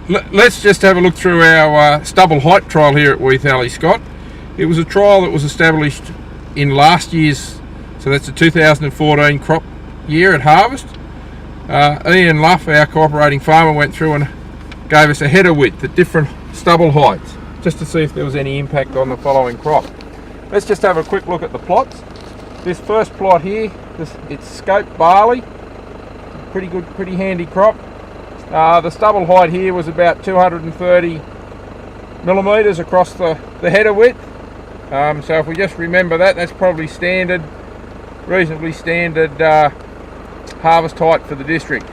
Let's just have a look through our stubble height trial here at Weethalle, Scott. It was a trial that was established in last year's, so that's the 2014 crop year at harvest. Ian Leulf, our cooperating farmer, went through and gave us a header width at different stubble heights, just to see if there was any impact on the following crop. Let's just have a quick look at the plots. This first plot here, it's scoped barley, pretty good, pretty handy crop. The stubble height here was about 230 millimetres across the header width. So if we just remember that, that's probably standard, reasonably standard harvest height for the district.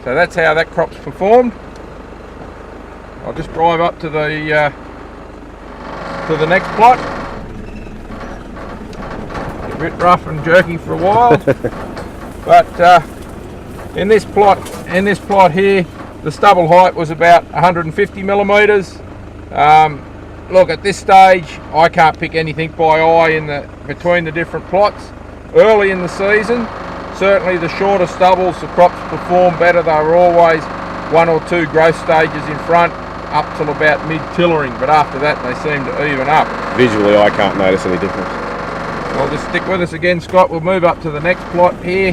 So that's how that crop's performed. I'll just drive up to the next plot. A bit rough and jerky for a while, but in this plot here, the stubble height was about 150 millimetres. Look, at this stage, I can't pick anything by eye between the different plots. Early in the season, certainly the shorter stubbles, the crops perform better. They were always 1 or 2 growth stages in front up till about mid-tillering, but after that they seem to even up. Visually, I can't notice any difference. Well, just stick with us again, Scott. We'll move up to the next plot here.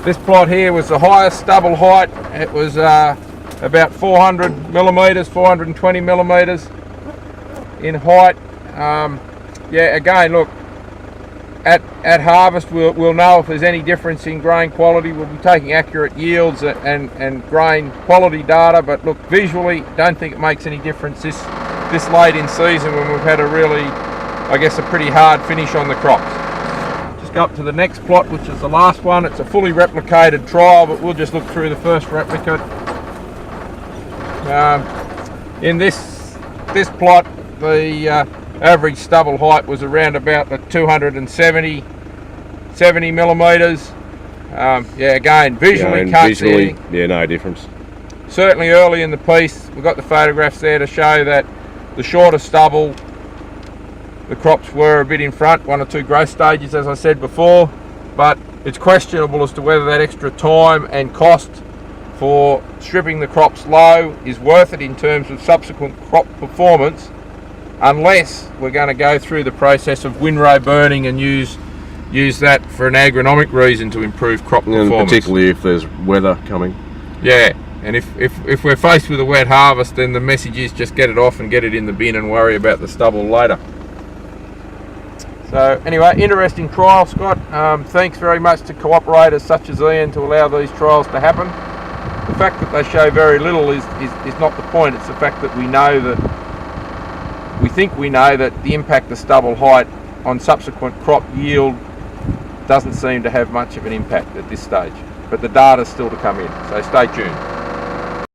This plot here was the highest stubble height. It was about 400 millimetres, 420 millimetres in height. Yeah, again, look, at harvest we'll know if there's any difference in grain quality. We'll be taking accurate yields and grain quality data, but look, visually, don't think it makes any difference this late in season when we've had a really, I guess, a pretty hard finish on the crops. Just go up to the next plot, which is the last one. It's a fully replicated trial, but we'll just look through the first replica. In this plot, the average stubble height was around about the 270 millimetres. Yeah, again, visually can't see anything. Yeah, no difference. Certainly early in the piece, we've got the photographs there to show that the shorter stubble, the crops were a bit in front, 1 or 2 growth stages, as I said before, but it's questionable as to whether that extra time and cost for stripping the crops low is worth it in terms of subsequent crop performance, unless we're going to go through the process of windrow burning and use that for an agronomic reason to improve crop performance. And particularly if there's weather coming. Yeah, and if we're faced with a wet harvest, then the message is just get it off and get it in the bin and worry about the stubble later. So anyway, interesting trial, Scott. Thanks very much to cooperators such as Ian to allow these trials to happen. The fact that they show very little is not the point. It's the fact that we think we know that the impact of stubble height on subsequent crop yield doesn't seem to have much of an impact at this stage. But the data's still to come in, so stay tuned.